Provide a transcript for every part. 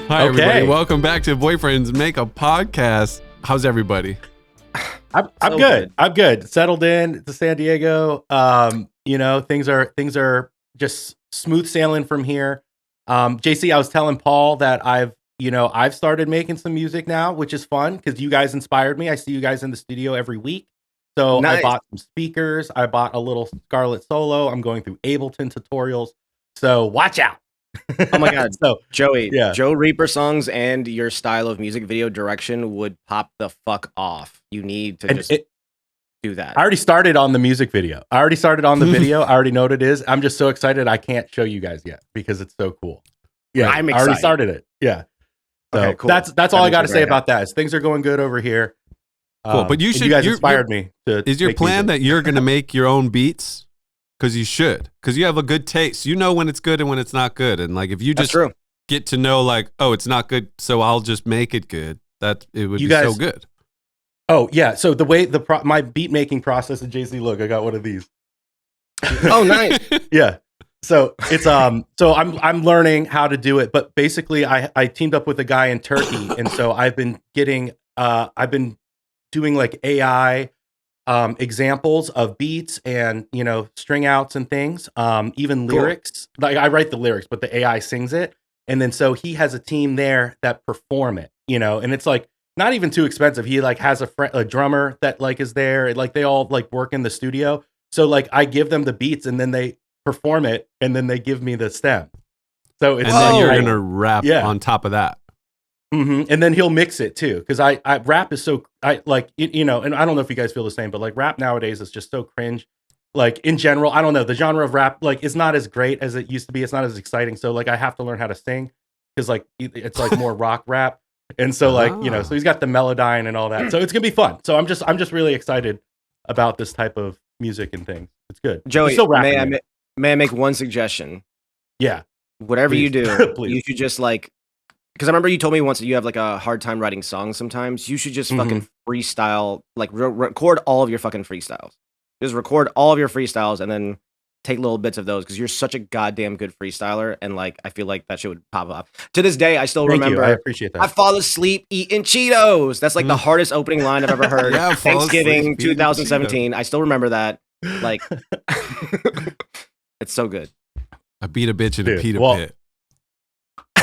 Hi, everybody. Okay. Welcome back to Boyfriends Make a Podcast. How's everybody? I'm So good. good. I'm good. Settled in to San Diego. Things are just smooth sailing from here. JC, I was telling Paul that I've started making some music now, which is fun because you guys inspired me. I see you guys in the studio every week. So Nice. I bought some speakers. I bought a little Scarlett Solo. I'm going through Ableton tutorials. So watch out. Oh my God. So Joey, Yeah. Joe Reaper songs and your style of music video direction would pop the fuck off. You need to just do that. I already started on the music video. I already know what it is. I'm just so excited. I can't show you guys yet because it's so cool. Yeah, I'm I already excited. started it. Yeah. So Okay, cool. that's That all I makes got me to say very about that. Is things are going good over here. Cool, but you and should- You guys you're- inspired me to. Is your make plan music. that you're going to make your own beats? Because you should. Because you have a good taste. You know when it's good and when it's not good. And like if you That's just true. get to know like, oh, it's not good, so I'll just make it good. That it would You be so guys- good. Oh yeah. So the way my beat making process at JC, look, I got one of these. Oh, nice. Yeah. So it's so I'm learning how to do it, but basically I teamed up with a guy in Turkey, and so I've been doing like AI examples of beats and string outs and things, even Cool. lyrics. Like I write the lyrics, but the AI sings it, and then so he has a team there that perform it, and it's like not even too expensive. He like has a drummer that like is there, like they all like work in the studio. So like I give them the beats and then they perform it and then they give me the stem. So it's And then you're like, going to rap Yeah. on top of that. and then he'll mix it too. Cause I rap is so and I don't know if you guys feel the same, but like rap nowadays is just so cringe. Like in general, I don't know, the genre of rap like is not as great as it used to be. It's not as exciting. So like I have to learn how to sing because like it's like more rock rap. And so like, so he's got the Melodyne and all that. So it's gonna be fun. So I'm just really excited about this type of music and things. It's good. Joey, He's still rapping may I make one suggestion? Yeah. Whatever you Please. do, Please. you should just like, because I remember you told me once that you have like a hard time writing songs sometimes. You should just fucking freestyle, like record all of your fucking freestyles. Just record all of your freestyles and then take little bits of those because you're such a goddamn good freestyler. And like, I feel like that shit would pop up. To this day, I still Thank remember. you. I appreciate that. I fall asleep eating Cheetos. That's like the hardest opening line I've ever heard. Yeah, fall asleep Thanksgiving eating 2017. I still remember that. Like, it's so good. I beat a bitch in a Dude, pita well- pit.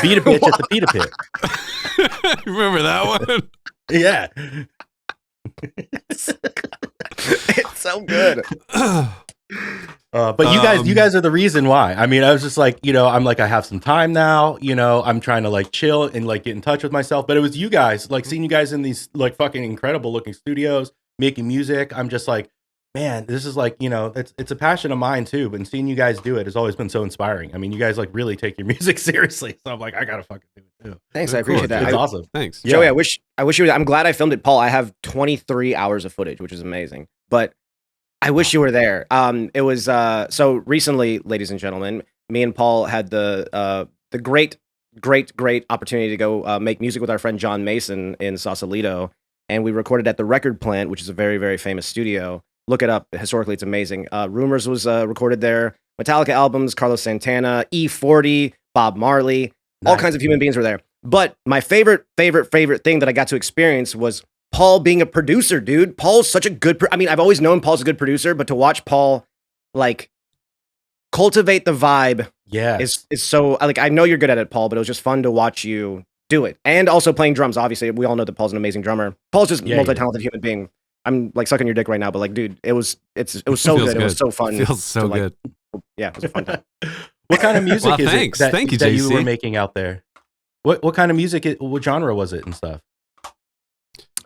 Beat a bitch at the pita pit. Remember that one? Yeah. It's so good. But you guys are the reason why. I mean, I was just like, I'm like, I have some time now, I'm trying to like chill and like get in touch with myself. But it was you guys, like seeing you guys in these like fucking incredible looking studios making music. I'm just like, man, this is like, it's a passion of mine too. But seeing you guys do it has always been so inspiring. I mean, you guys like really take your music seriously. So I'm like, I gotta fucking do it too. Thanks, I Of appreciate course. that. It's I- awesome. Thanks. Yeah. Joey, I wish you were. I'm glad I filmed it, Paul. I have 23 hours of footage, which is amazing. But I wish you were there. It was so recently, ladies and gentlemen. Me and Paul had the great opportunity to go make music with our friend John Mason in Sausalito, and we recorded at the Record Plant, which is a very, very famous studio. Look it up. Historically, it's amazing. Rumors was recorded there. Metallica albums, Carlos Santana, E40, Bob Marley, all Nice. kinds of human beings were there. But my favorite thing that I got to experience was Paul being a producer, dude. Paul's such a good. I mean, I've always known Paul's a good producer, but to watch Paul like cultivate the vibe Yeah. is so like I know you're good at it, Paul, but it was just fun to watch you do it. And also playing drums. Obviously, we all know that Paul's an amazing drummer. Paul's just Yeah, multi-talented human being. I'm like sucking your dick right now, but like, dude, it was so Feels good. It was so fun. Feels so to, like, good. Yeah, it was a fun time. What kind of music Well, is thanks. it that, Thank you, that you JC. were making out there? What kind of music? What genre was it and stuff?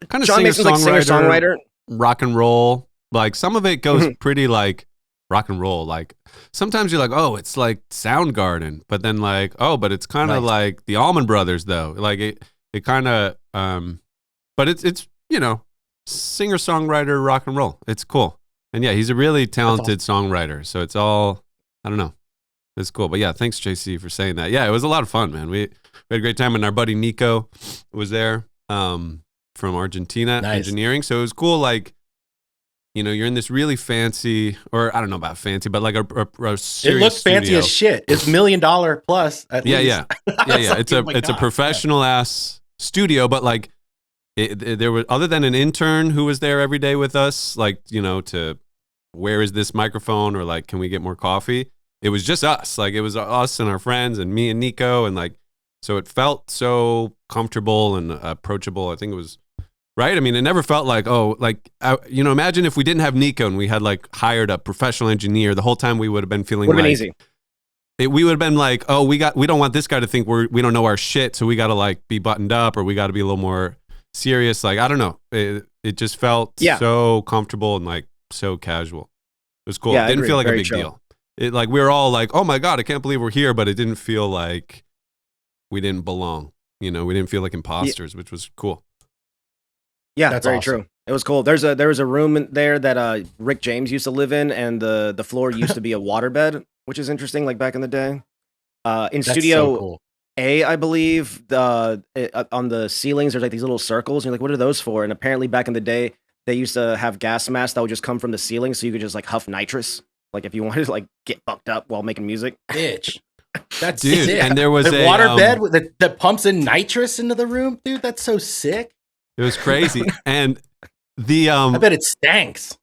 Kind of John Mason's like singer-songwriter. rock and roll. Like some of it goes Mhm. pretty like rock and roll. Like sometimes you're like, oh, it's like Soundgarden, but then like, oh, but it's kind of Nice. like the Allman Brothers though. Like it kind of, but it's singer songwriter rock and roll. It's cool, and yeah, he's a really talented songwriter. So it's all I don't know. It's cool, but yeah, thanks JC for saying that. Yeah, it was a lot of fun, man. We had a great time, and our buddy Nico was there. From Argentina Nice. engineering. So it was cool. Like you know, you're in this really fancy, or I don't know about fancy, but like a It serious looks fancy studio. as shit. It's $1 million plus. At least. Yeah. Like, oh my It's a God. professional ass studio, but like there was, other than an intern who was there every day with us, like, you know, to where is this microphone, or like, can we get more coffee? It was just us. Like, it was us and our friends and me and Nico, and like, so it felt so comfortable and approachable. I think it was right. I mean, it never felt like, oh, like, you know, imagine if we didn't have Nico and we had like hired a professional engineer the whole time, we would have been feeling Would have like been easy. we would have been like, oh, we don't want this guy to think we don't know our shit, so we got to like be buttoned up, or we got to be a little more serious. Like, I don't know. It just felt so comfortable and like so casual. It was cool. Yeah, It didn't feel like a Very big chill. deal. It like, we were all like, oh my God, I can't believe we're here, but it didn't feel like we didn't belong. You know, we didn't feel like imposters, which was cool. Yeah, That's very awesome. true. It was cool. There was a room in there that Rick James used to live in, and the floor used to be a waterbed, which is interesting. Like back in the day, in That's Studio so cool. A, I believe, on the ceilings there's like these little circles. And you're like, what are those for? And apparently back in the day, they used to have gas masks that would just come from the ceiling, so you could just like huff nitrous, like if you wanted to like get fucked up while making music. Bitch. That's Dude, sick. and there was a a, waterbed that pumps in nitrous into the room, dude. That's so sick. It was crazy. And the I bet it stanks.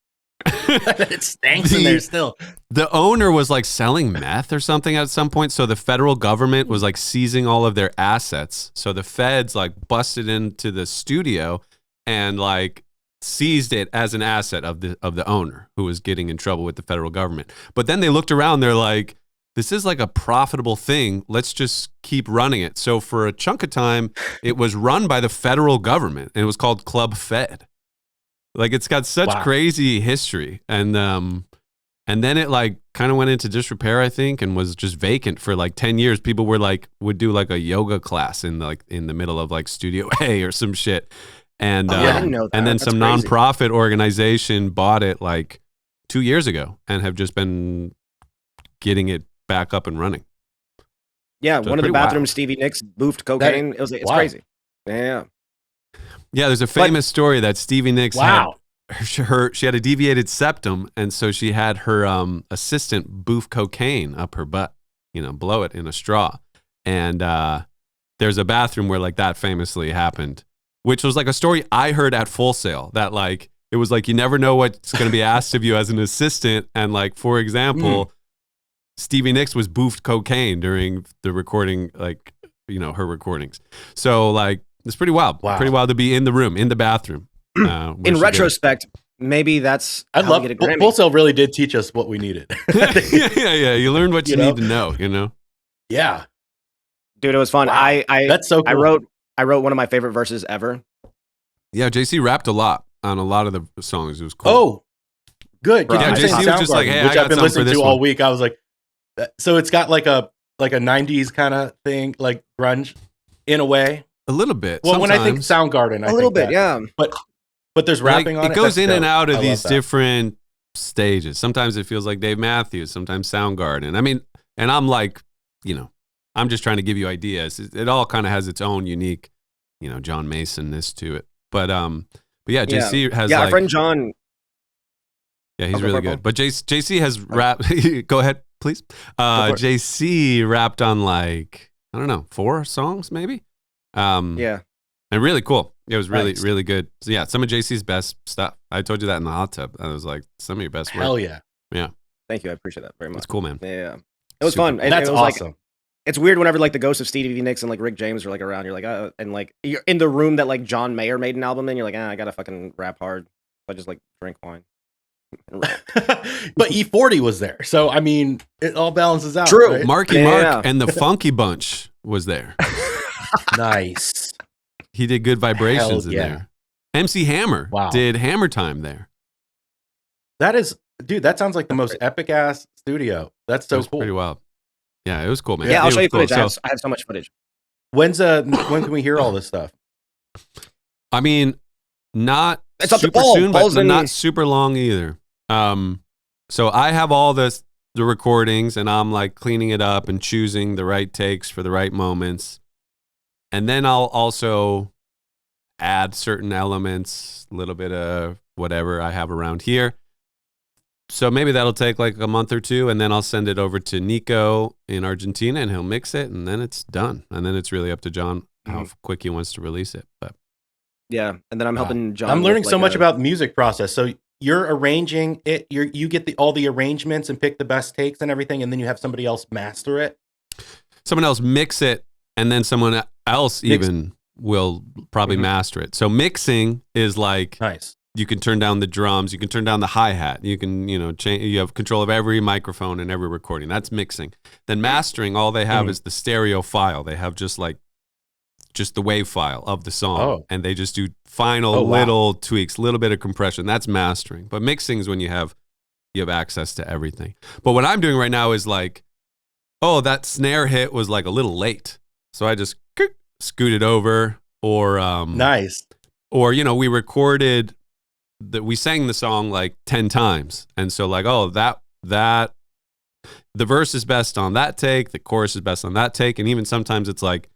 I bet it stanks in there still. the owner was like selling meth or something at some point, so the federal government was like seizing all of their assets. So the feds like busted into the studio and like seized it as an asset of the owner, who was getting in trouble with the federal government. But then they looked around, they're like, this is like a profitable thing. Let's just keep running it. So for a chunk of time, it was run by the federal government, and it was called Club Fed. Like, it's got such Wow. crazy history. And then it like kind of went into disrepair, I think, and was just vacant for like 10 years. People would do like a yoga class in the middle of like Studio A or some shit. And I didn't know that. and then That's some crazy. nonprofit organization bought it like 2 years ago and have just been getting it back up and running. Yeah, So one of the pretty wild. bathrooms, Stevie Nicks boofed cocaine. It's wow. crazy. Yeah. Yeah, there's a famous story that Stevie Nicks Wow. she had a deviated septum, and so she had her assistant boof cocaine up her butt, you know, blow it in a straw. And there's a bathroom where like that famously happened, which was like a story I heard at Full Sail, that like it was like, you never know what's going to be asked of you as an assistant. And like, for example, Stevie Nicks was boofed cocaine during the recording, like, you know, her recordings. So like, it's pretty wild. Wow. Pretty wild to be in the room, in the bathroom. where In she did it. retrospect, maybe that's I how love we get a Grammy. Full Sail really did teach us what we needed. yeah. You learn what you You know? need to know, you know? Yeah. Dude, it was fun. Wow. I That's so cool. I wrote one of my favorite verses ever. Yeah, JC rapped a lot on a lot of the songs. It was cool. Oh, good. Yeah, You were JC saying was just like, Soundgarden, hey, I which got I've been something for listening this to one. all week. I was like, so it's got like a 90s kind of thing, like grunge in a way. A little bit. Well, when I think sometimes. Soundgarden, I A little think bit, that. yeah. But there's rapping Like, on it. it goes That's in and dope. out I of love these that. different stages. Sometimes it feels like Dave Matthews, sometimes Soundgarden. I mean, and I'm like, you know, I'm just trying to give you ideas. It all kind of has its own unique, you know, John Mason-ness to it. But yeah, JC has Yeah, like, our friend John. yeah, he's Okay, really Purple. good. But JC has rap. Go ahead, please. for it. JC rapped on like, I don't know, 4 songs maybe. Yeah. And really cool. It was really, Nice. really good. So yeah, some of JC's best stuff. I told you that in the hot tub. I was like, some of your best work. Hell yeah. Thank you. I appreciate that very much. It's cool, man. Yeah. It was Super fun. cool. And That's it was like, awesome. it's weird whenever like the ghosts of Stevie Nicks and like Rick James are like around. You're like, and like you're in the room that like John Mayer made an album in. You're like, I gotta fucking rap hard. So I just like drink wine. And rap. But E40 was there. So, I mean, it all balances out. True. right? Marky Yeah. Mark and the Funky Bunch was there. Nice. He did Good Vibrations Hell in yeah. there. MC Hammer Wow. did Hammer Time there. That is, dude, that sounds like the most epic ass studio. That's It so was cool. pretty wild. Yeah, it was cool, man. Yeah, I'll It show was you cool. footage. So, I have so much footage. When can we hear all this stuff? I mean, not It's up to super Paul. soon, but Paul's in- not super long either. So I have all the recordings, and I'm like cleaning it up and choosing the right takes for the right moments. And then I'll also add certain elements, a little bit of whatever I have around here. So maybe that'll take like a month or two, and then I'll send it over to Nico in Argentina, and he'll mix it, and then it's done. And then it's really up to John how quick he wants to release it. But yeah, and then I'm helping John. I'm learning with, so much about the music process. So you're arranging it. You get all the arrangements and pick the best takes and everything, and then you have somebody else master it. Someone else mix it, and then someone else even will probably master it. So mixing is like nice. You can turn down the drums, you can turn down the hi-hat, you can, change, you have control of every microphone and every recording. That's mixing. Then mastering, all they have is the stereo file. They have just the wave file of the song, and they just do final little tweaks, little bit of compression. That's mastering. But mixing is when you have access to everything. But what I'm doing right now is like, that snare hit was like a little late, so I just scoot it over, or nice, or we recorded that we sang the song like 10 times, and so like, that the verse is best on that take, the chorus is best on that take, and even sometimes it's like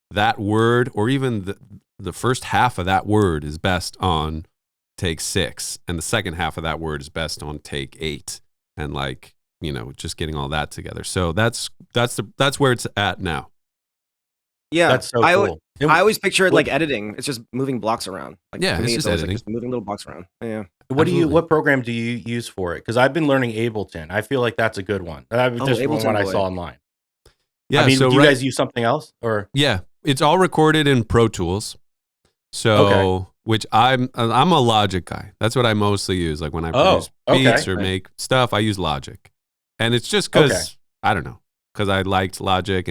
that word, or even the first half of that word is best on take 6, and the second half of that word is best on take 8, and like, just getting all that together. So that's where it's at now. Yeah, that's so cool. I always picture it like editing. It's just moving blocks around. Like, yeah, it's just editing. Like just moving little blocks around. Yeah. What program do you use for it? Because I've been learning Ableton. I feel like that's a good one. Just from what I saw online. Yeah. I mean, so do you guys use something else, or? Yeah, it's all recorded in Pro Tools. So, which I'm a Logic guy. That's what I mostly use. Like when I produce beats or make stuff, I use Logic, and it's just because I don't know, because I liked Logic,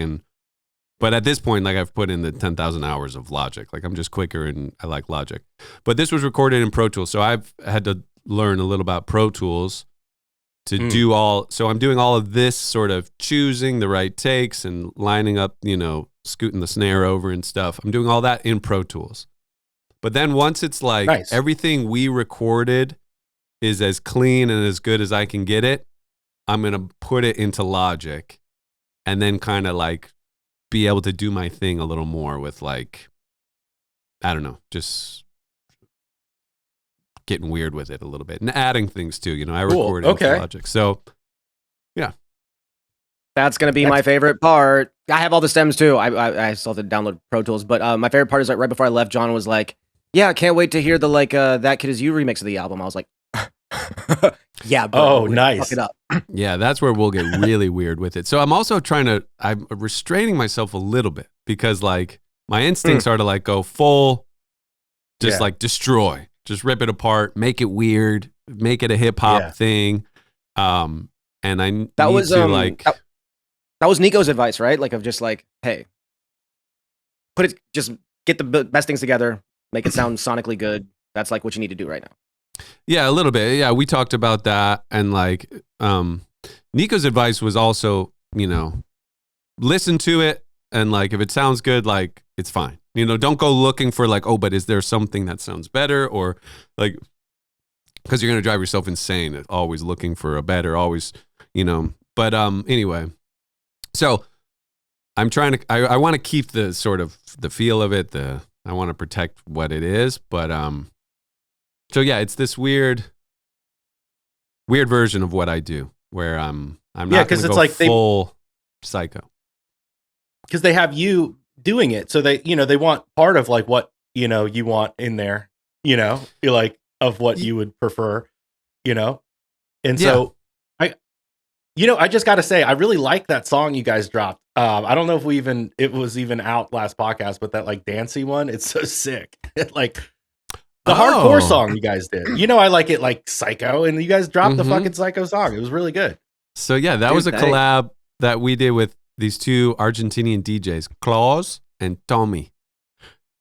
but at this point, like I've put in the 10,000 hours of Logic. Like I'm just quicker, and I like Logic. But this was recorded in Pro Tools, so I've had to learn a little about Pro Tools to do all. So I'm doing all of this sort of choosing the right takes and lining up, scooting the snare over and stuff. I'm doing all that in Pro Tools. But then once it's like everything we recorded is as clean and as good as I can get it, I'm going to put it into Logic, and then kind of like be able to do my thing a little more with like, I don't know, just getting weird with it a little bit and adding things too. I recorded into Logic. So yeah. That's going to be my favorite part. I have all the stems too. I still have to download Pro Tools, but my favorite part is like right before I left, John was like, yeah, I can't wait to hear the That Kid Is You remix of the album. I was like, yeah, bro. Nice. Fuck it up. Yeah, that's where we'll get really weird with it. So I'm also I'm restraining myself a little bit, because like my instincts are to like go full, just like destroy, just rip it apart, make it weird, make it a hip hop thing. And I that was Nico's advice, right? Like of just like, hey, just get the best things together, make it sound sonically good. That's like what you need to do right now. Yeah, a little bit. Yeah, we talked about that, and like Nico's advice was also, listen to it, and like if it sounds good, like it's fine. Don't go looking for like, but is there something that sounds better, or like, because you're gonna drive yourself insane always looking for a better, always, But anyway, so I'm trying to. I want to keep the sort of the feel of it. I want to protect what it is, but So yeah, it's this weird version of what I do, where I'm not going to go like full psycho. Because they have you doing it, so they want part of like what you want in there, you're like of what you would prefer, and so I just got to say I really like that song you guys dropped. I don't know if it was even out last podcast, but that like dancey one, it's so sick. Like. The hardcore song you guys did. I like it like Psycho, and you guys dropped the fucking Psycho song. It was really good. So yeah, that was a collab that we did with these two Argentinian DJs, Klaus and Tommy.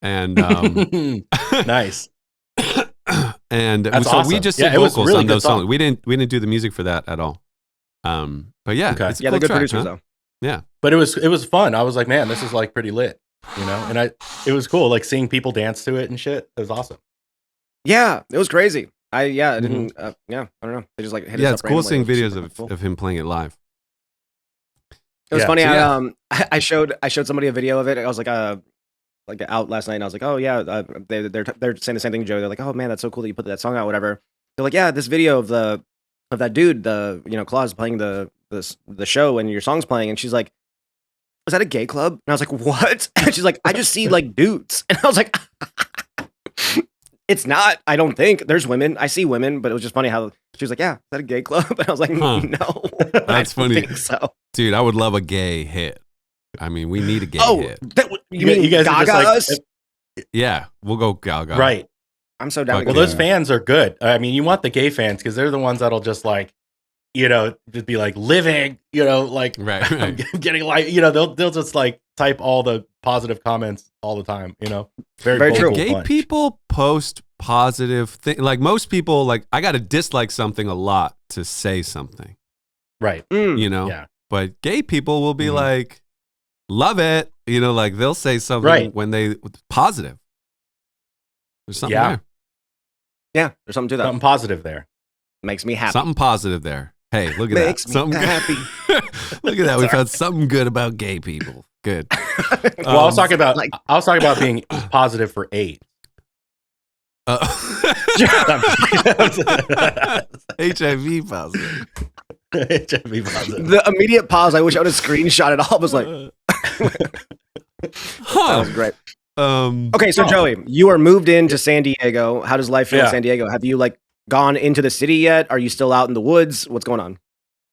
And nice. And That's so awesome. We just did vocals really on those song. songs. We didn't do the music for that at all. But yeah, it's a they're cool good track, producers though. Yeah. But it was fun. I was like, man, this is like pretty lit. And it was cool, like seeing people dance to it and shit. It was awesome. Yeah, it was crazy. I didn't. I don't know. They just like hit us up it's cool seeing randomly. videos of him playing it live. It was funny. So, I showed somebody a video of it. I was like, like out last night, and I was like, oh yeah, they're saying the same thing, Joe. They're like, oh man, that's so cool that you put that song out, whatever. They're like, yeah, this video of that dude, Claus playing the show, and your song's playing, and she's like, is that a gay club? And I was like, what? And she's like, I just see like dudes, and I was like, it's not. I don't think there's women. I see women, but it was just funny how she was like, yeah, is that a gay club? And I was like, Huh. no, That's I don't funny. think so. Dude, I would love a gay hit. I mean, we need a gay hit. You mean you guys are Gaga just us? Yeah, we'll go Gaga. right. I'm so down. Fuck to Well, go those there. fans are good. I mean, you want the gay fans because they're the ones that'll just like, just be like living, like Right, I'm right. getting like, they'll just like type all the positive comments all the time. Very Very true. vocal Gay bunch. people post positive things. Like most people, like I got to dislike something a lot to say something, Right. Mm. Yeah. But gay people will be Mhm. like, love it. Like they'll say something Right. when they positive. There's something Yeah. there. Yeah, there's something to that. Something positive there. Makes me happy. Something positive there. Hey, look at Makes that. me Something happy. Look at that. We found something good about gay people. Good. Well, I was talking about like- being positive for AIDS. HIV positive. HIV positive. The immediate pause. I wish I would have screenshot it all. Was like, that Huh. was great. Um, Okay, so Oh. Joey, you are moved into San Diego. How does life feel in Yeah. San Diego? Have you like gone into the city yet? Are you still out in the woods? What's going on?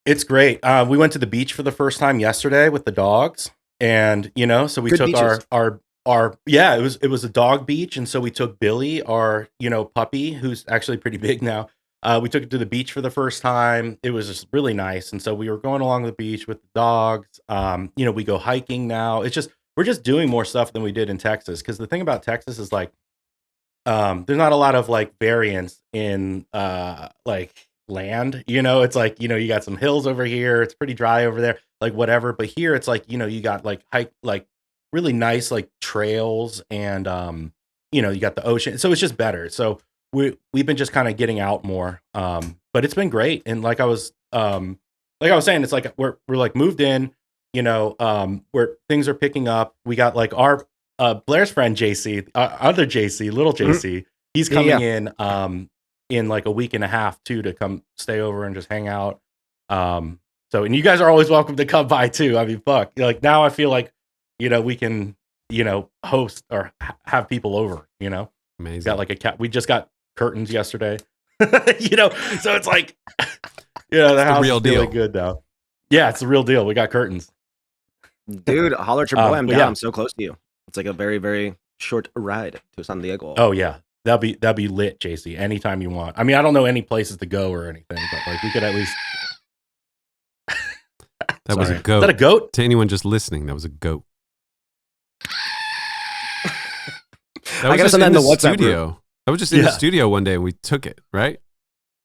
It's great. We went to the beach for the first time yesterday with the dogs, and so we Good took beaches. it was a dog beach, and so we took Billy, our puppy, who's actually pretty big now. We took it to the beach for the first time. It was just really nice, and so we were going along the beach with the dogs. We go hiking now. We're just doing more stuff than we did in Texas, because the thing about Texas is like, there's not a lot of like variance in like land. It's like, you got some hills over here, it's pretty dry over there, like whatever. But here it's like, you got like really nice like trails, and you got the ocean. So it's just better. So we've been just kind of getting out more. But it's been great. And like I was saying, it's like we're like moved in, where things are picking up. We got like our Blair's friend JC, other JC, little JC, he's coming in like a week and a half too, to come stay over and just hang out. So, and you guys are always welcome to come by too. I mean, fuck, like now I feel like, we can, host or have people over, amazing. got like a cat. We just got curtains yesterday, so it's like, the house real is really deal. good now. Yeah, it's the real deal. We got curtains. Dude, holler at your boy. I'm but down. yeah. I'm so close to you. It's like a very, very short ride to San Diego. Oh yeah, that'd be lit, JC. Anytime you want. I mean, I don't know any places to go or anything, but like we could at least. That was a Sorry. goat. Is that a goat? To anyone just listening, that was a goat. That I gotta just send that in the WhatsApp studio. That was just in the Yeah. studio one day, and we took it, right?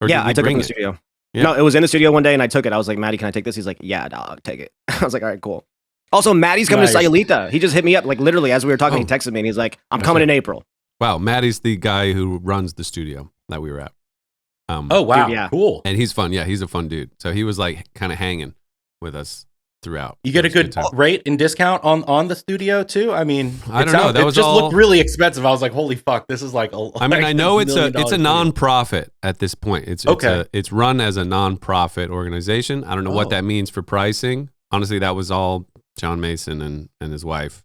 Or yeah, did we I took it bring in the studio. Yeah. No, it was in the studio one day, and I took it. I was like, Maddie, can I take this? He's like, yeah, dog, take it. I was like, all right, cool. Also, Maddie's coming to Nice. Sayulita. He just hit me up, like literally as we were talking. He Oh. texted me, and he's like, I'm That's coming it. in April. Wow, Maddie's the guy who runs the studio that we were at. Oh wow, yeah. cool. And he's fun. Yeah, he's a fun dude. So he was like kind of hanging with us throughout. You get a It was good time. rate and discount on the studio too. I mean, I don't know. That it was just all- looked really expensive. I was like, holy fuck, this is like. I mean, I know it's a $1 million non-profit at this point. Okay. It's run as a non-profit organization. I don't know what Oh. that means for pricing. Honestly, that was all John Mason and his wife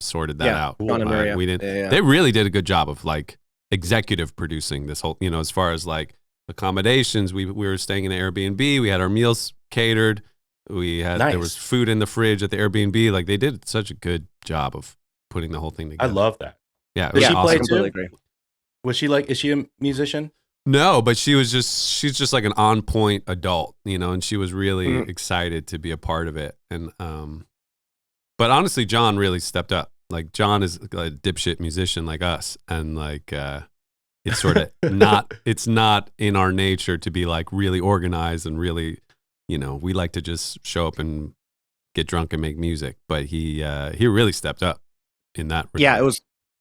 sorted that Yeah, out. John and Maria. We didn't. Yeah, yeah. They really did a good job of like executive producing this whole. As far as like accommodations, we were staying in an Airbnb. We had our meals catered. We had Nice. there was food in the fridge at the Airbnb. Like they did such a good job of putting the whole thing I together. love that. Yeah, it Does was she awesome. play I too? completely agree. Was she like? Is she a musician? No, but she's just like an on point adult, and she was really Mhm. excited to be a part of it. And but honestly, John really stepped up. Like John is a dipshit musician like us, and like it's sort of it's not in our nature to be like really organized and really, we like to just show up and get drunk and make music. But he really stepped up in that. Yeah, regard.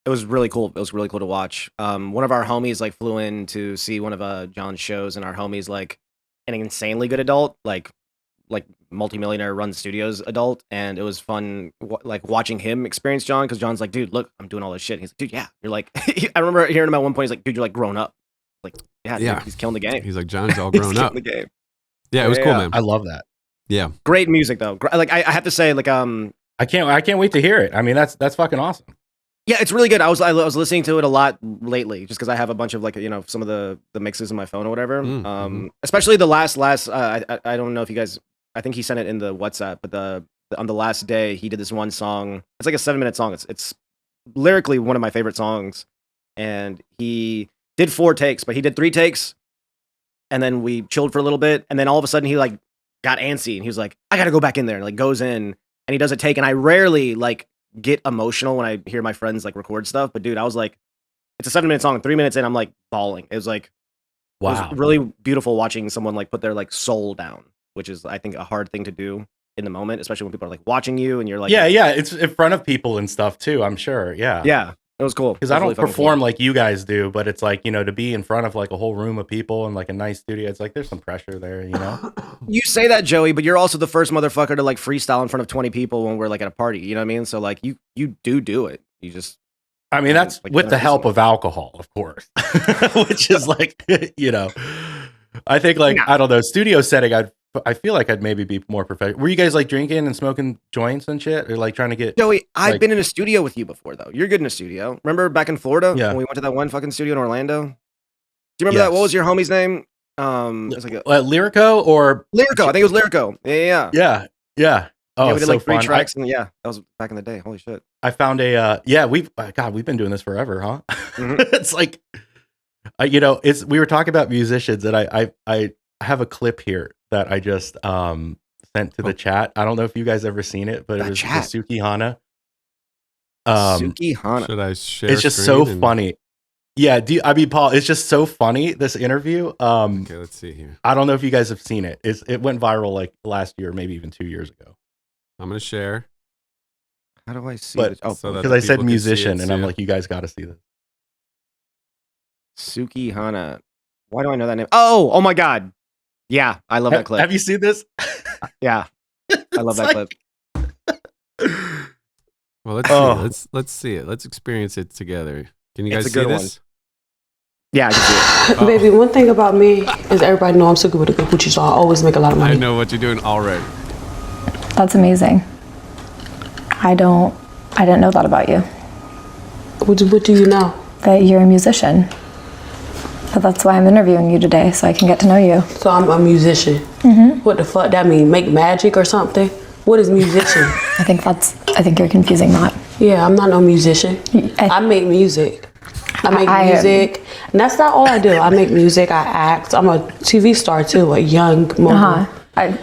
it was really cool. It was really cool to watch. One of our homies like flew in to see one of John's shows, and our homie's like an insanely good adult, like like multimillionaire run studios adult, and it was fun like watching him experience John, because John's like, dude, look, I'm doing all this shit. He's like, dude, yeah. You're like, I remember hearing him at one point. He's like, dude, you're like grown up. Like, yeah, Yeah. dude, he's killing the game. He's like, John's all He's grown killing up. the game. Yeah, it was cool, man. I love that. Yeah. Great music though. Like I have to say, like I can't wait to hear it. I mean, that's fucking awesome. yeah, it's really good. I was listening to it a lot lately, just because I have a bunch of like some of the mixes in my phone or whatever. Especially the last. I don't know if you guys. I think he sent it in the WhatsApp, but on the last day he did this one song. It's like a 7-minute song. It's lyrically one of my favorite songs, and he did 4 takes, but he did 3 takes, and then we chilled for a little bit, and then all of a sudden he like got antsy, and he was like, I gotta go back in there, and like goes in, and he does a take, and I rarely like get emotional when I hear my friends like record stuff, but dude, I was like, it's a 7-minute song, 3 minutes in, I'm like bawling. It was like, Wow. it was really beautiful watching someone like put their like soul down, which is I think a hard thing to do in the moment, especially when people are like watching you and you're like, yeah, it's in front of people and stuff too, I'm sure. Yeah. It was cool. Because I don't perform like you guys do, but it's like, to be in front of like a whole room of people and like a nice studio, it's like there's some pressure there, You say that, Joey, but you're also the first motherfucker to like freestyle in front of 20 people when we're like at a party. You know what I mean? So like you do it. You just. I mean, that's like, with the help of alcohol, of course, which is like, I think like, I don't know, studio setting, I feel like I'd maybe be more professional. Were you guys like drinking and smoking joints and shit, or like trying to get? Joey, I've like, been in a studio with you before, though. You're good in a studio. Remember back in Florida Yeah. when we went to that one fucking studio in Orlando? Do you remember that? What was your homie's name? It's like Lyrico or Lyrico. I think it was Lyrico. Yeah. Oh, Yeah, we did so like 3 fun. tracks, and yeah, that was back in the day. Holy shit. I found we've been doing this forever, huh? Mhm. It's like, we were talking about musicians, and I have a clip here that I just sent to the chat. I don't know if you guys ever seen it, but it was Suki Hana. Suki Hana. Should I share? It's just so funny. Yeah, Paul, it's just so funny, this interview. Okay, let's see here. I don't know if you guys have seen it. It went viral like last year, maybe even 2 years ago. I'm gonna share. How do I see But this? Oh, so that because the I said people can see musician, it, and I'm too. like, you guys got to see this. Suki Hana. Why do I know that name? Oh my God. Yeah, I love that clip. Have you seen this? Yeah, I love that clip. Well, let's see. Let's see it. Let's experience it together. Can you It's guys a see good this? Yeah, I can see it. Baby, one thing about me is everybody know I'm super good at good Gucci, so I always make a lot of money. I know what you're doing already. That's amazing. I didn't know that about you. What do you know? That you're a musician. But that's why I'm interviewing you today, so I can get to know you. So I'm a musician. What the fuck that mean? Make magic or something? What is musician? I think you're confusing that. Yeah, I'm not no musician. I make music. I make music. And that's not all I do. I make music, I act. I'm a TV star too, a young mogul.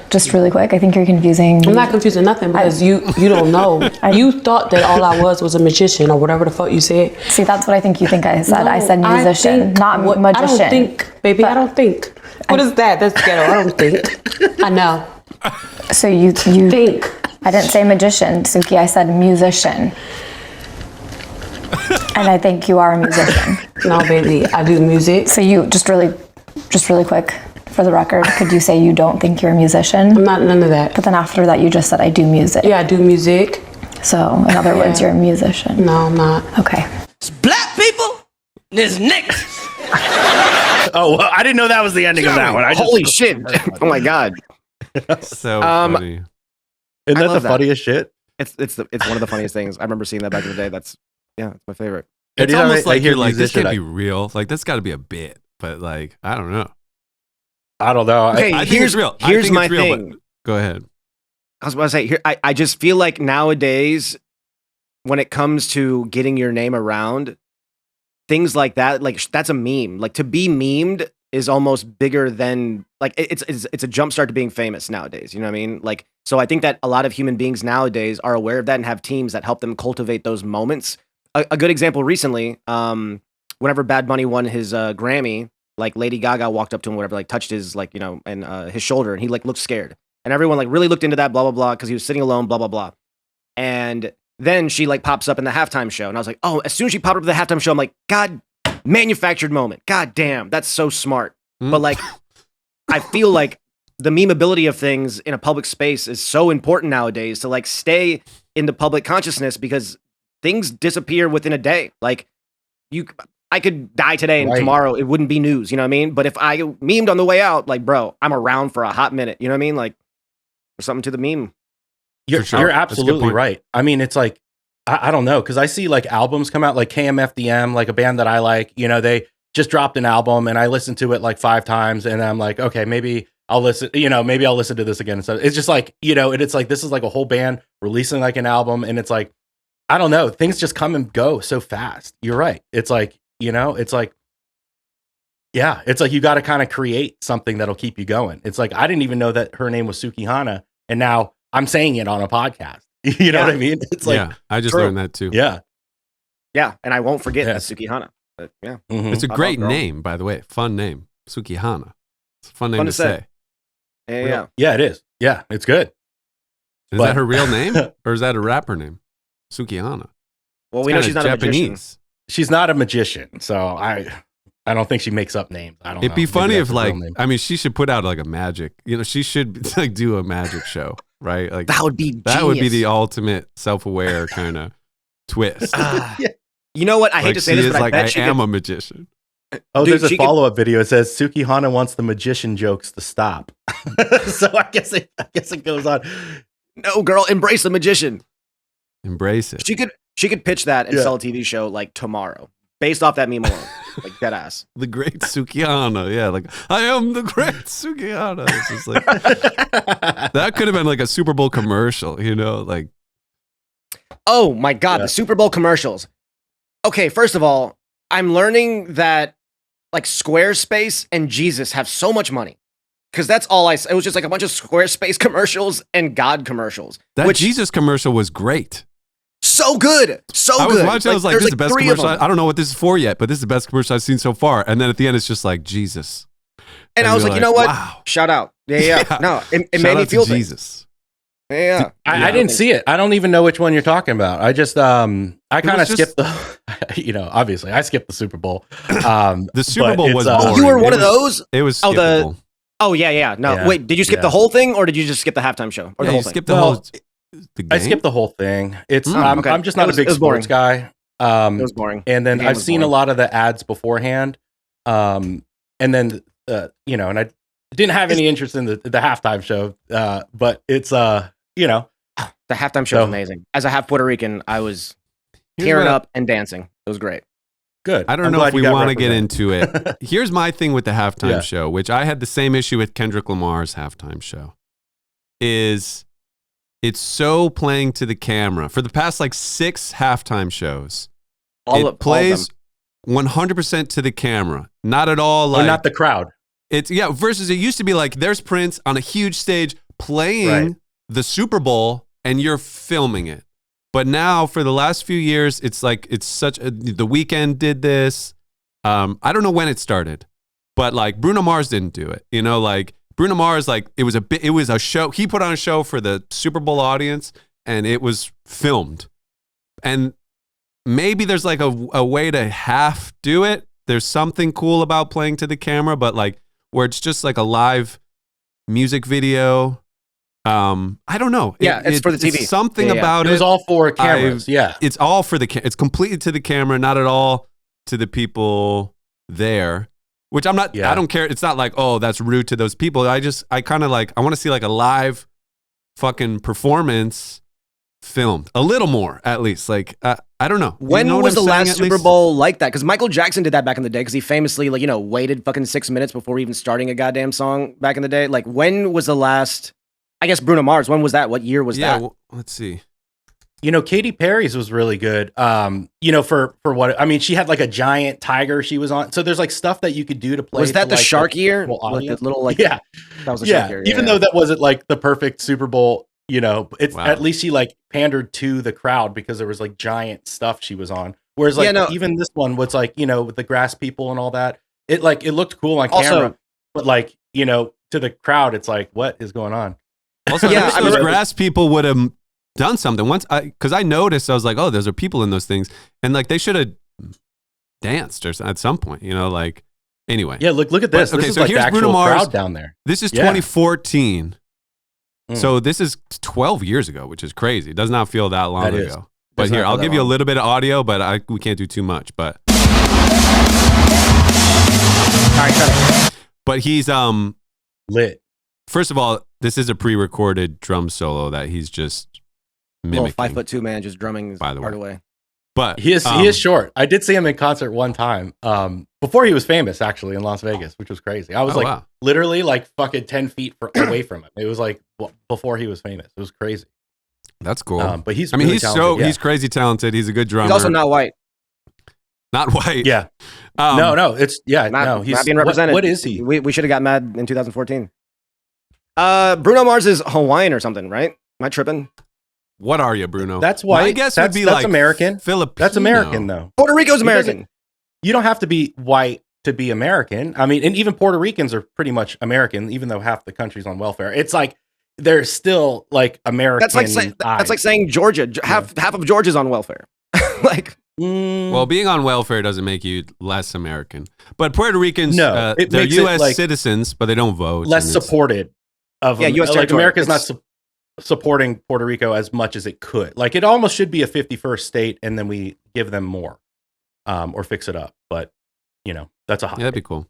Just really quick, I think you're confusing. I'm not confusing nothing because you don't know. You thought that all I was a magician or whatever the fuck you said. See, that's what I think you think I said. No, I said musician, not magician. I don't think, baby, I don't think. What is that? That's ghetto. I don't think. I know. So you Think. I didn't say magician, Suki. I said musician. And I think you are a musician. No, baby, I do music. So you just really quick, for the record, could you say you don't think you're a musician? I'm not none of that. But then after that, you just said I do music. Yeah, I do music. So in other words, you're a musician. No, I'm not. Okay. It's black people, and there's niggas. Oh, well, I didn't know that was the ending of that one. Holy shit. Oh my God. So funny. Isn't I that the love that. funniest shit? It's one of the funniest things. I remember seeing that back in the day. It's my favorite. It's Anytime almost I like hear you're like, this musician, can't be real. Like, that's got to be a bit. But, like, I don't know. I don't know. Okay, I think it's real. I Here's think my it's real, thing. but go ahead. I was about to say, here, I just feel like nowadays, when it comes to getting your name around, things like that, like that's a meme. Like to be memed is almost bigger than like it's a jump start to being famous nowadays. You know what I mean? Like, so I think that a lot of human beings nowadays are aware of that and have teams that help them cultivate those moments. A good example recently, whenever Bad Bunny won his Grammy, like Lady Gaga walked up to him, whatever, like touched his like and his shoulder, and he like looked scared. And everyone like really looked into that, blah, blah, blah, because he was sitting alone, blah, blah, blah. And then she like pops up in the halftime show. And I was like, oh, as soon as she popped up at the halftime show, I'm like, God, manufactured moment. God damn, that's so smart. But like, I feel like the memeability of things in a public space is so important nowadays to like stay in the public consciousness because things disappear within a day. Like I could die today and tomorrow it wouldn't be news, you know what I mean? But if I memed on the way out, like, bro, I'm around for a hot minute, you know what I mean? Like, there's something to the meme. You're absolutely right. I mean, it's like, I don't know, because I see like albums come out, like KMFDM, like a band that I like, you know, they just dropped an album and I listened to it like 5 times and I'm like, okay, maybe I'll listen, you know, maybe I'll listen to this again. So it's just like, you know, and it's like, this is like a whole band releasing like an album and it's like, I don't know, things just come and go so fast. You're right. It's like, you know, it's like, yeah, it's like you got to kind of create something that'll keep you going. It's like, I didn't even know that her name was Sukihana and now I'm saying it on a podcast. You know what I mean? It's like, I just learned that too. Yeah. Yeah. And I won't forget that's Sukihana. But, yeah. Mm-hmm. It's a great name, by the way. Fun name. Sukihana. It's a fun name to say. Yeah. Yeah, it is. Yeah, it's good. Is that her real name or is that a rapper name? Sukihana. Well, we know she's not Japanese. a magician. She's not a magician, so I don't think she makes up names. I don't know. It'd be funny if like, name. I mean, she should put out like a magic, you know, she should like do a magic show, right? Like that would be genius. That would be the ultimate self-aware kind of twist. You know what? I hate like to say this, but like, I bet I am a magician. Oh, there's a follow-up video. It says Sukihana wants the magician jokes to stop. So I guess it goes on. No, girl, embrace the magician. Embrace it. She could pitch that and sell a TV show like tomorrow, based off that meme alone, like dead ass. The great Sukihana, yeah, like I am the great Sukihana. It's just like that could have been like a Super Bowl commercial, you know, like. Oh my God, the Super Bowl commercials. Okay, first of all, I'm learning that like Squarespace and Jesus have so much money. Because that's all it was just like a bunch of Squarespace commercials and God commercials. That Jesus commercial was great. So good. So I was good. watching, I was like, this is the best commercial. I don't know what this is for yet, but this is the best commercial I've seen so far. And then at the end, it's just like Jesus. And I was like, you know what? Wow. Shout out. Yeah. No, it made me feel Jesus. Yeah. I didn't see it. I don't even know which one you're talking about. I just I kind of skipped the you know, obviously I skipped the Super Bowl. The Super Bowl was boring. You were one of those? It was skippable. Oh yeah. No, wait, did you skip the whole thing or did you just skip the halftime show? Or the whole thing? Skipped the whole I skipped the whole thing. It's okay. I'm just not a big sports guy. It was boring. And then I've seen a lot of the ads beforehand. And then you know, and I didn't have any interest in the halftime show. But it's you know, the halftime show was amazing. As a half Puerto Rican, I was tearing up and dancing. It was great. Good. I don't know if we want to get into it. Here's my thing with the halftime show, which I had the same issue with Kendrick Lamar's halftime show, is it's so playing to the camera. For the past like 6 halftime shows, it plays 100% to the camera. Not at all like... Or not the crowd. It's versus it used to be like there's Prince on a huge stage playing the Super Bowl and you're filming it. But now for the last few years, it's like The Weeknd did this. I don't know when it started, but like Bruno Mars didn't do it. You know, like Bruno Mars, like it was a show. He put on a show for the Super Bowl audience and it was filmed. And maybe there's like a way to half do it. There's something cool about playing to the camera, but like where it's just like a live music video. I don't know. Yeah, it's for the TV. It's something about it. It was all for cameras. It's all for it's completely to the camera, not at all to the people there. Which I'm not. I don't care. It's not like, oh, that's rude to those people. I kind of like. I want to see like a live, fucking performance filmed a little more at least. Like I don't know. When was the last Super least? Bowl like that? Because Michael Jackson did that back in the day. Because he famously like waited fucking 6 minutes before even starting a goddamn song back in the day. Like when was the last? I guess Bruno Mars. When was that? What year was that? Well, let's see. You know, Katy Perry's was really good. You know, for what I mean, she had like a giant tiger she was on. So there's like stuff that you could do to play. Was that to, the like, shark year? Like the little like that was the shark year. Even though that wasn't like the perfect Super Bowl, you know, it's at least she like pandered to the crowd because there was like giant stuff she was on. Whereas like even this one was like, you know, with the grass people and all that, it looked cool on camera, but like, you know, to the crowd, it's like, what is going on? Also, I wish those grass people would have done something once. Because I noticed, I was like, oh, those are people in those things, and like they should have danced or at some point, you know, like Anyway, Yeah, look at this. But- okay, this is so like the here's actual Bruno Mars. crowd down there. this is Yeah. 2014. Mm. So this is 12 years ago, which is crazy. It does not feel that long That is. ago. But Does not here, feel I'll that give you a long. little bit of audio, but we can't do too much. But All right, shut up. but he's Lit. first of all, this is a pre-recorded drum solo that he's just Little mimicking. 5'2" man just drumming his By the heart way. away. But He is short. I did see him in concert one time. Before he was famous, actually, in Las Vegas, which was crazy. I was Oh, like wow. literally like fucking 10 feet away from him. It was like before he was famous. It was crazy. That's cool. But he's I mean, really he's talented, yeah. he's crazy talented. He's a good drummer. He's also not white. Not white. Yeah. Um, no, it's Not, no, he's not being represented. What is he? We should have got mad in 2014. Bruno Mars is Hawaiian or something, right? Am I tripping? What are you, Bruno? That's My white. guess that's, would be that's like American. Filipino. That's American though. Puerto Rico's He American. You don't have to be white to be American. I mean, and even Puerto Ricans are pretty much American, even though half the country's on welfare. It's like they're still like American. That's like saying Georgia. Half of Georgia's on welfare. Like, Well, being on welfare doesn't make you less American. But Puerto Ricans, No, it they're makes it, U.S. like, citizens, but they don't vote. less and it's- supported of Yeah, US like territory. America's not It's- supporting Puerto Rico as much as it could. Like it almost should be a 51st state, and then we give them more, or fix it up. But you know, that's a hot. Yeah, that'd be cool.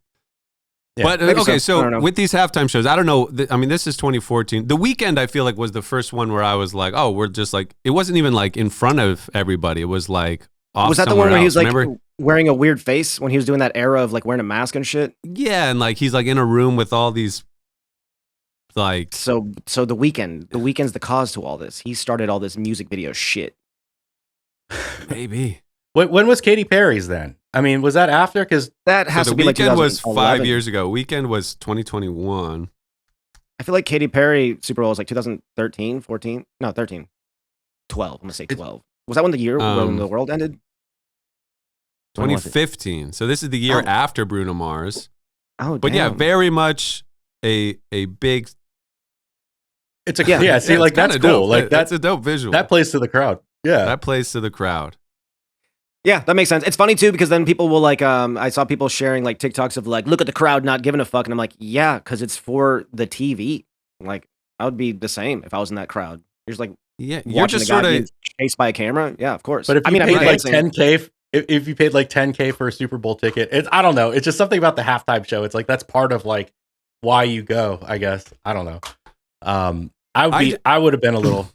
Yeah, But maybe okay, so. I so don't know. with these halftime shows, I don't know. I mean, this is 2014. The Weeknd, I feel like, was the first one where I was like, oh, we're just like, it wasn't even like in front of everybody. It was like off was that the somewhere one where he else. was like Remember? wearing a weird face when he was doing that era of like wearing a mask and shit? Yeah, and like he's like in a room with all these like So the Weeknd's the cause to all this. He started all this music video shit. maybe. When was Katy Perry's then? I mean, was that after? Because That So has the to be like Weeknd was 2011. 5 years ago. Weekend was 2021. I feel like Katy Perry Super Bowl was like 2013, 14. No, 13. 12. I'm gonna say 12. Was that when the year when the world ended? 2015. So this is the year Oh. after Bruno Mars. Oh, But yeah, damn. very much a big. it's a Yeah. yeah. See, it's like that's kinda cool. dope. Like that's that a dope visual. that plays to the crowd. Yeah. That plays to the crowd. Yeah, that makes sense. It's funny too because then people will like I saw people sharing like TikToks of like look at the crowd not giving a fuck and I'm like, yeah, cuz it's for the TV. Like I would be the same if I was in that crowd. You're just like Yeah, you're watching just a guy sort being of. chased by a camera. Yeah, of course. But if you I mean, I'm paid not like dancing. 10K, if you paid like 10K for a Super Bowl ticket, it's I don't know. It's just something about the halftime show. It's like that's part of like why you go. I guess I don't know. I would have been a little.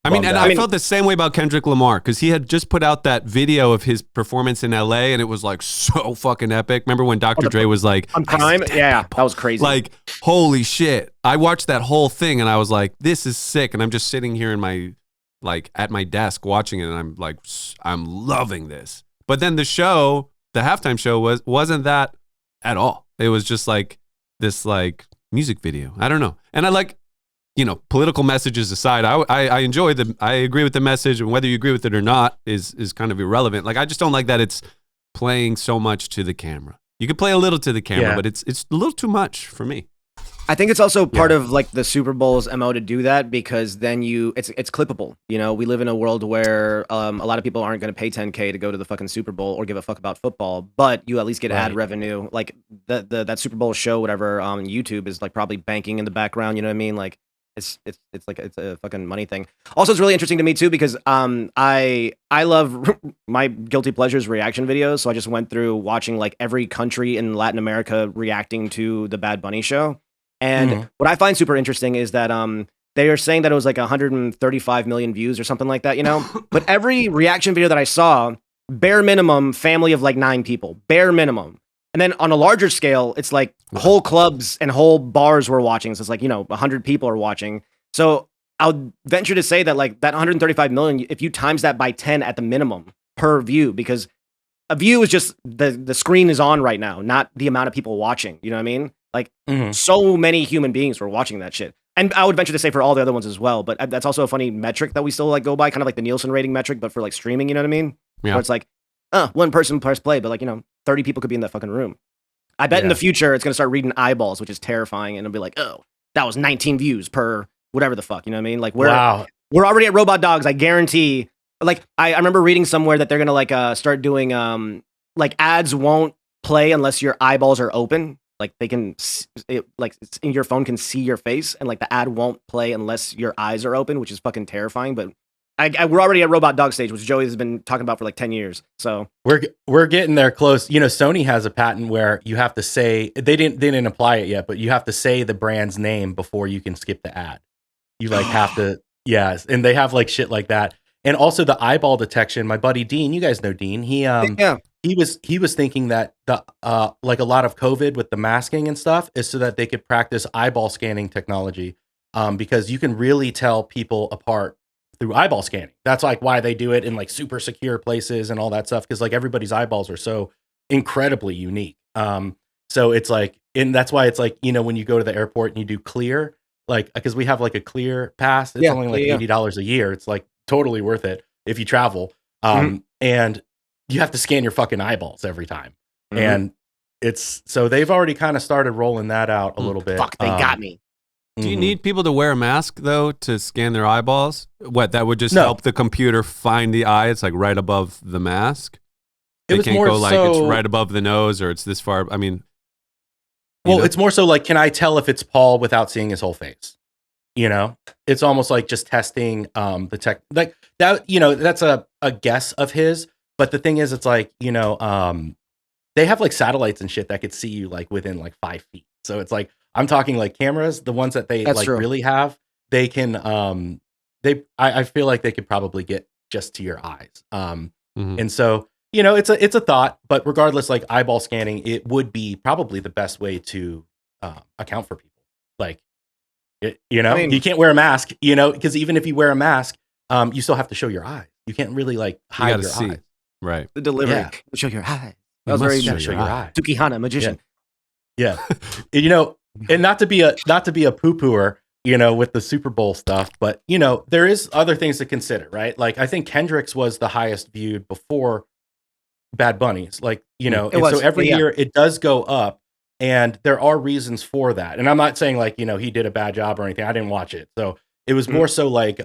I mean, bummed and out. I felt the same way about Kendrick Lamar because he had just put out that video of his performance in LA and it was like so fucking epic. Remember when Dr. Dre was like, on "I Prime. see dead Yeah, people." that was crazy. Like, holy shit. I watched that whole thing and I was like, this is sick. And I'm just sitting here in my, like, at my desk watching it and I'm like, I'm loving this. But then the show, the halftime show wasn't that at all. It was just like this, like, music video. I don't know. And I like, you know, political messages aside, I enjoy I agree with the message, and whether you agree with it or not is kind of irrelevant. Like, I just don't like that it's playing so much to the camera. You could play a little to the camera, Yeah. but it's a little too much for me. I think it's also part of like the Super Bowl's MO to do that because then it's clippable. You know, we live in a world where a lot of people aren't going to pay 10K to go to the fucking Super Bowl or give a fuck about football, but you at least get ad Right. revenue. Like that Super Bowl show, whatever, on YouTube is like probably banking in the background. You know what I mean? Like it's like it's a fucking money thing. Also, it's really interesting to me too because I love my guilty pleasures reaction videos. So I just went through watching like every country in Latin America reacting to the Bad Bunny show. And what I find super interesting is that they are saying that it was like 135 million views or something like that, you know? But every reaction video that I saw, bare minimum, family of like 9 people, bare minimum. And then on a larger scale, it's like whole clubs and whole bars were watching. So it's like, you know, 100 people are watching. So I would venture to say that like that 135 million, if you times that by 10 at the minimum per view, because a view is just the screen is on right now, not the amount of people watching. You know what I mean? Like so many human beings were watching that shit. And I would venture to say for all the other ones as well. But that's also a funny metric that we still like go by, kind of like the Nielsen rating metric, but for like streaming, you know what I mean? Yeah. Where it's like, one person press play, but like, you know, 30 people could be in that fucking room. I bet in the future it's going to start reading eyeballs, which is terrifying. And it'll be like, oh, that was 19 views per whatever the fuck. You know what I mean? Like we're already at Robot Dogs. I guarantee. Like I remember reading somewhere that they're going to like start doing like ads won't play unless your eyeballs are open. Like they can, your phone can see your face, and like the ad won't play unless your eyes are open, which is fucking terrifying. But we're already at Robot Dog stage, which Joey has been talking about for like 10 years. So we're getting there close. You know, Sony has a patent where you have to say they didn't apply it yet, but you have to say the brand's name before you can skip the ad. You like have to, yes, and they have like shit like that, and also the eyeball detection. My buddy Dean, you guys know Dean. He was thinking that the like a lot of COVID with the masking and stuff is so that they could practice eyeball scanning technology, because you can really tell people apart through eyeball scanning. That's like why they do it in like super secure places and all that stuff, because like everybody's eyeballs are so incredibly unique. So it's like, and that's why it's like, you know, when you go to the airport and you do clear, like, because we have like a clear pass, it's only like $80 a year. It's like totally worth it if you travel. And you have to scan your fucking eyeballs every time. And it's, so they've already kind of started rolling that out a little bit. Fuck, they got me. Do you need people to wear a mask though to scan their eyeballs? What, that would just help the computer find the eye? It's like right above the mask. They can't go like it's right above the nose or it's this far. I mean, well, it's more so like, can I tell if it's Paul without seeing his whole face? You know, it's almost like just testing the tech, like that. You know, that's a guess of his. But the thing is, it's like, you know, they have like satellites and shit that could see you like within like 5 feet. So it's like, I'm talking like cameras, the ones that they really have, they can, I feel like they could probably get just to your eyes. And so, you know, it's a thought, but regardless, like eyeball scanning, it would be probably the best way to account for people. Like, you know, I mean, you can't wear a mask, you know, because even if you wear a mask, you still have to show your eyes. You can't really like hide your eyes. Right. The delivery. Show your eyes. That was very show your eyes. Tukihana, magician. Yeah. You know, and not to be a poo-pooer, you know, with the Super Bowl stuff, but you know, there is other things to consider, right? Like I think Kendrick's was the highest viewed before Bad Bunny's, like, you know, and so every year it does go up, and there are reasons for that. And I'm not saying like, you know, he did a bad job or anything. I didn't watch it. So it was more so like,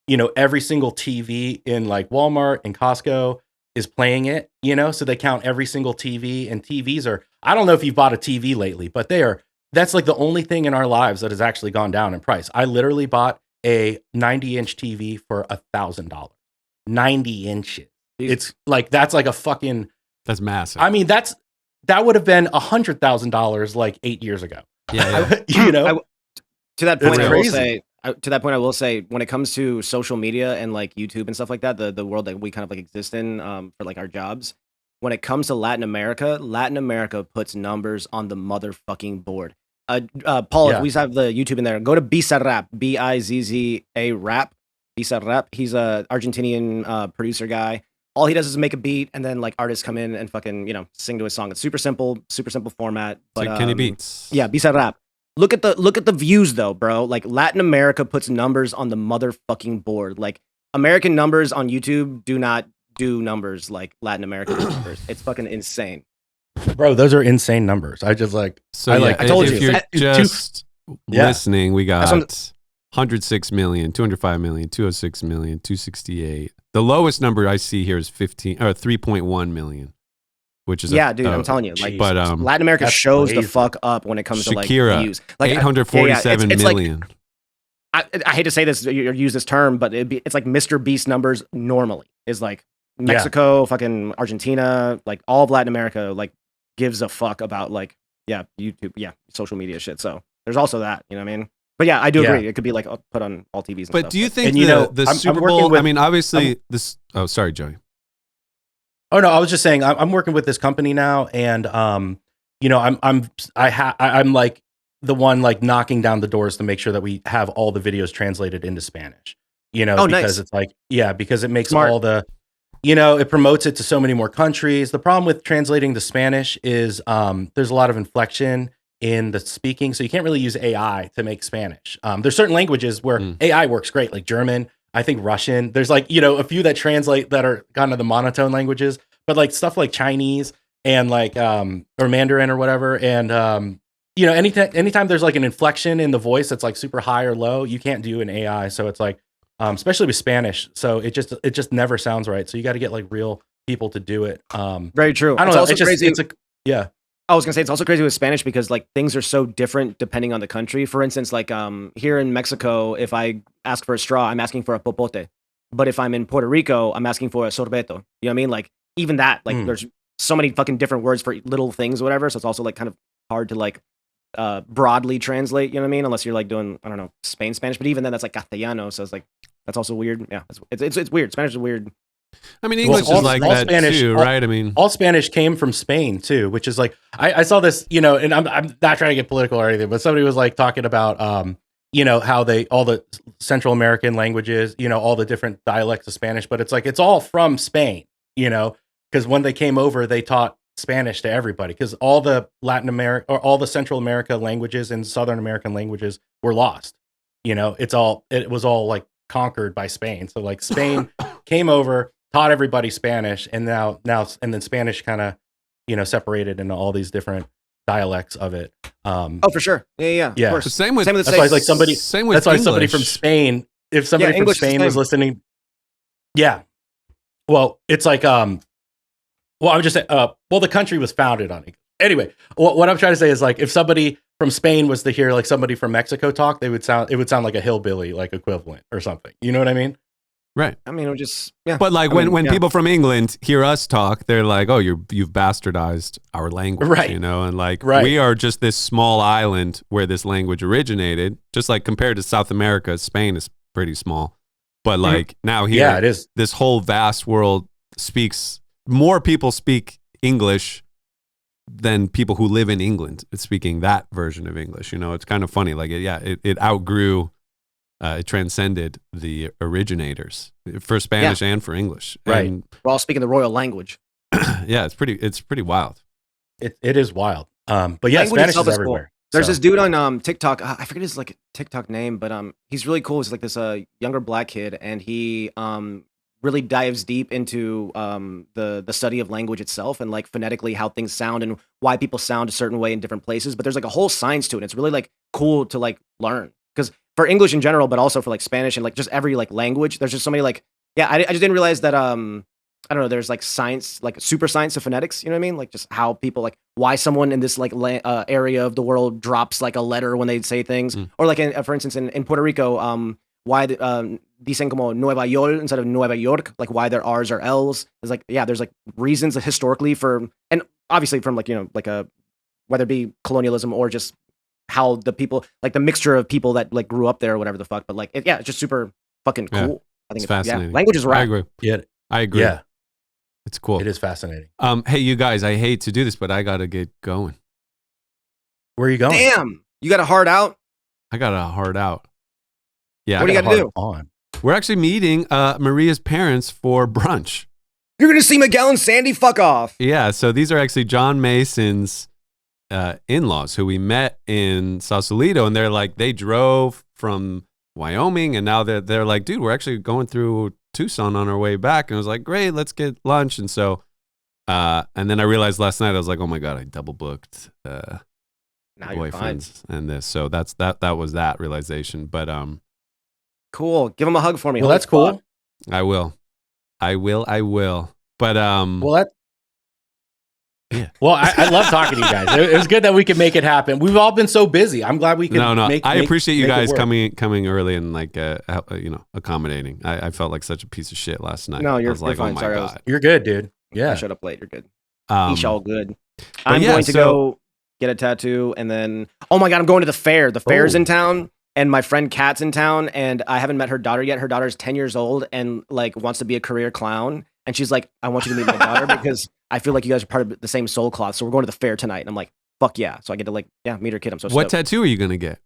you know, every single TV in like Walmart and Costco is playing it, you know, so they count every single TV, and TVs are, I don't know if you've bought a TV lately, but that's like the only thing in our lives that has actually gone down in price. I literally bought a 90-inch TV for $1,000. 90 inches. It's like, that's like a fucking, that's massive. I mean, that would have been $100,000 like 8 years ago. Yeah. You know, to that point, I will say, when it comes to social media and like YouTube and stuff like that, the world that we kind of like exist in for like our jobs, when it comes to Latin America puts numbers on the motherfucking board. Paul, if we have the YouTube in there, go to Bizarrap, Bizza Rap, Bizarrap. He's a Argentinian producer guy. All he does is make a beat, and then like artists come in and fucking, you know, sing to his song. It's super simple format. But like Kenny Beats. Yeah, Bizarrap. Look at the views though, bro. Like Latin America puts numbers on the motherfucking board. Like American numbers on YouTube do not do numbers like Latin American numbers. It's fucking insane. Bro, those are insane numbers. I just like, so I told you. If you're just listening, we got 106 million, 205 million, 206 million, 268. The lowest number I see here is 3.1 million, which is dude. I'm telling you, like, but Latin America shows the fuck up when it comes to like views. Like 847 million. Like, I hate to say this or use this term, but it's like Mr. Beast numbers normally is like Mexico, fucking Argentina, like all of Latin America, like gives a fuck about like YouTube, social media shit. So there's also that, you know what I mean? But yeah, I do agree. It could be like put on all TVs. And but stuff, do you think the Super Bowl? I mean, obviously this. Oh, sorry, Joey. Oh no, I was just saying I'm working with this company now, and you know, I'm like the one like knocking down the doors to make sure that we have all the videos translated into Spanish. You know, because it's like because it makes all the, you know, it promotes it to so many more countries. The problem with translating to Spanish is there's a lot of inflection in the speaking, so you can't really use AI to make Spanish. There's certain languages where AI works great, like German, I think Russian. There's like, you know, a few that translate that are kind of the monotone languages, but like stuff like Chinese and like or Mandarin or whatever, and you know, anytime there's like an inflection in the voice that's like super high or low, you can't do an AI. So it's like, especially with Spanish, so it just never sounds right. So you got to get like real people to do it. Very true. I don't know. It's crazy. Yeah. I was gonna say it's also crazy with Spanish because like things are so different depending on the country. For instance, like here in Mexico, if I ask for a straw, I'm asking for a popote. But if I'm in Puerto Rico, I'm asking for a sorbeto. You know what I mean? Like even that, like there's so many fucking different words for little things or whatever. So it's also like kind of hard to like broadly translate. You know what I mean? Unless you're like doing I don't know Spanish. But even then, that's like Castellano. So it's like that's also weird. Yeah, it's weird. Spanish is weird. I mean, English is like that Spanish, too, right? I mean, all Spanish came from Spain too, which is like I saw this, you know, and I'm not trying to get political or anything, but somebody was like talking about, you know, how all the Central American languages, you know, all the different dialects of Spanish, but it's like it's all from Spain, you know, because when they came over, they taught Spanish to everybody because all the Latin America or all the Central America languages and Southern American languages were lost. You know, it was all like conquered by Spain. So like Spain came over, taught everybody Spanish, and now and then Spanish kind of, you know, separated into all these different dialects of it. Oh, for sure. Yeah. Of course. Same with that's why it's like somebody. Same with that's why English. somebody from Spain. If somebody from English Spain was listening, yeah. Well, it's like well, I would just say well, the country was founded on English. Anyway, what I'm trying to say is like if somebody from Spain was to hear like somebody from Mexico talk, it would sound like a hillbilly like equivalent or something. You know what I mean? Right. I mean, it would just yeah. But like when people from England hear us talk, they're like, "Oh, you've bastardized our language," right? You know, and like we are just this small island where this language originated. Just like compared to South America, Spain is pretty small, but like now here, it is. This whole vast world speaks. More people speak English than people who live in England speaking that version of English. You know, it's kind of funny. Like, it outgrew. It transcended the originators for Spanish and for English. Right. And, we're all speaking the royal language. yeah, it's pretty wild. It is wild. But yeah, Language Spanish is everywhere. Cool. There's this dude on TikTok. I forget his like TikTok name, but he's really cool. He's like this younger black kid, and he really dives deep into the study of language itself and like phonetically how things sound and why people sound a certain way in different places. But there's like a whole science to it. It's really like cool to like learn because for English in general, but also for like Spanish and like just every like language, there's just so many like I just didn't realize that I don't know. There's like science, like super science of phonetics. You know what I mean? Like just how people like why someone in this like area of the world drops like a letter when they say things, or like for instance in Puerto Rico, why dicen como Nueva York instead of Nueva York, like why their R's are L's. There's like there's like reasons historically for, and obviously from like like a whether it be colonialism or just how the people like the mixture of people that like grew up there or whatever the fuck. But like it's just super fucking cool. Yeah, I think it's fascinating. Language is right. I agree. Yeah, I agree. Yeah, it's cool. It is fascinating. Hey, you guys, I hate to do this, but I gotta get going. Where are you going? Damn, you got a hard out. I got a hard out. Yeah. What do you got to do? On. We're actually meeting Maria's parents for brunch. You're gonna see Miguel and Sandy. Fuck off. Yeah. So these are actually John Mason's in-laws who we met in Sausalito, and they're like they drove from Wyoming, and now they're like, dude, we're actually going through Tucson on our way back. And I was like, great, let's get lunch. And so, and then I realized last night I was like, oh my god, I double booked Now boyfriends and this. So that was that realization. But cool. Give him a hug for me. Well, that's cool. I will. But Well, that. Yeah. Well, I love talking to you guys. It was good that we could make it happen. We've all been so busy. I'm glad we could. No. I appreciate you guys work. coming early and like accommodating. I felt like such a piece of shit last night. No, you're I was like, fine. oh my Sorry, god. You're good, dude. I Yeah. showed up late. You're good. Um, He's all good. I'm yeah, going to go get a tattoo, and then oh my god, I'm going to the fair. The fair's in town, and my friend Kat's in town, and I haven't met her daughter yet. Her daughter's 10 years old and like wants to be a career clown. And she's like, I want you to meet my daughter because I feel like you guys are part of the same soul cloth. So we're going to the fair tonight. And I'm like, fuck yeah. So I get to like, meet her kid. I'm so what stoked. tattoo are you gonna get?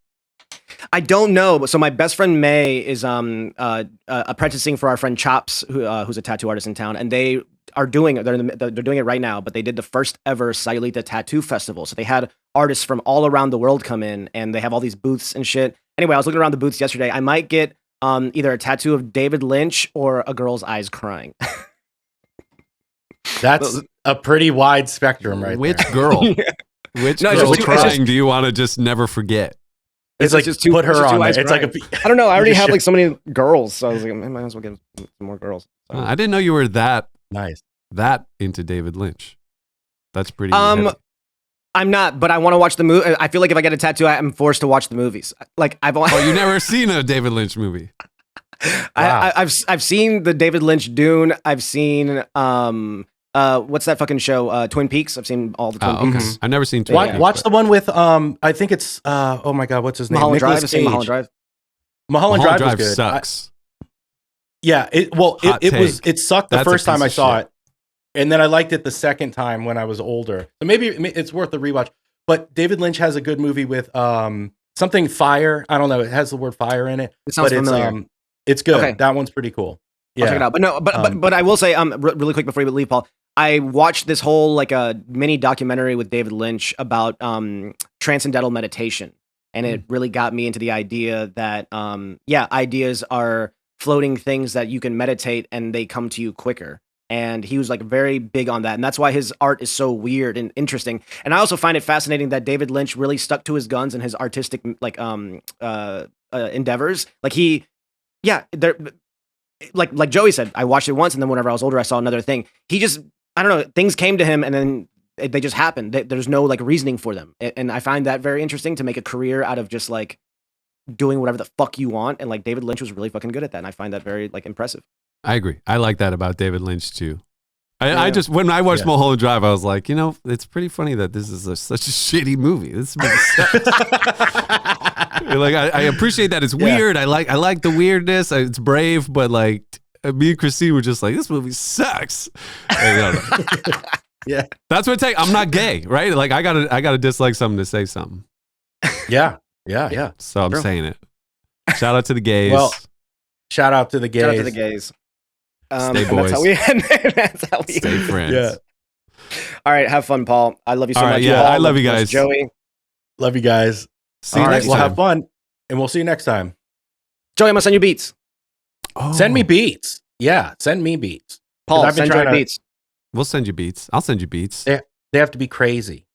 I don't know. But so my best friend May is apprenticing for our friend Chops, who's a tattoo artist in town. And they are doing it. They're doing it right now. But they did the first ever Sayulita Tattoo Festival. So they had artists from all around the world come in, and they have all these booths and shit. Anyway, I was looking around the booths yesterday. I might get either a tattoo of David Lynch or a girl's eyes crying. That's a pretty wide spectrum, right? Which there. girl? Which No, girl just- crying do you want to just never forget? It's like just two- put it's her just two on there. eyes It's like crying. I don't know. I already just have show- like so many girls, so I was like, I might as well get some more girls. So. I didn't know you were that nice. into David Lynch. That's pretty. Um, heavy. I'm not, but I want to watch the movie. I feel like if I get a tattoo, I'm forced to watch the movies. Like I've Oh, you never seen a David Lynch movie? I've seen the David Lynch Dune. I've seen what's that fucking show? Twin Peaks. I've seen all the Twin Peaks. I've never seen Twin Watch, Peaks. watch the one with I think it's oh my god, what's his name? Mulholland Drive. Nicolas I've seen Cage. Mulholland Drive. Mulholland Drive was Drive good. sucks. Yeah, it Hot it sucked the That's a first time piece I of saw shit. it, and then I liked it the second time when I was older. So maybe it's worth a rewatch. But David Lynch has a good movie with something fire. I don't know. It has the word fire in it. It sounds but familiar. It's good. Okay. That one's pretty cool. I'll check it Yeah. out. But no, but I will say really quick before you leave, Paul. I watched this whole like a mini documentary with David Lynch about transcendental meditation, and it really got me into the idea that ideas are floating things that you can meditate and they come to you quicker. And he was like very big on that, and that's why his art is so weird and interesting. And I also find it fascinating that David Lynch really stuck to his guns and his artistic like endeavors. Like like Joey said, I watched it once, and then whenever I was older, I saw another thing. He just, I don't know, things came to him, and then they just happened. There's no like reasoning for them, and I find that very interesting to make a career out of just like doing whatever the fuck you want. And like David Lynch was really fucking good at that, and I find that very like impressive. I agree. I like that about David Lynch too. Yeah. I just when I watched Mulholland Drive, I was like, it's pretty funny that this is such a shitty movie. This movie sucks. Like I appreciate that it's weird. I like the weirdness. It's brave, but like me and Christine were just like, this movie sucks. Yeah. That's what it takes. I'm not gay, right? Like I gotta dislike something to say something. Yeah. So I'm True. saying it. Shout out to the gays. Well, shout out to the gays. Shout out to the gays. Stay and boys. That's how we end. That's how we Stay end. friends. Yeah. All right, have fun, Paul. I love you so All right, much. yeah, Paul. I love you Of course, guys. Joey. Love you guys. See you All right, next we'll time. have fun, and we'll see you next time. Joey, I'm gonna send you beats. Oh, Send me beats. Yeah, send me beats. Paul, I've been send Joey trying to- beats. We'll send you beats. I'll send you beats. They have to be crazy.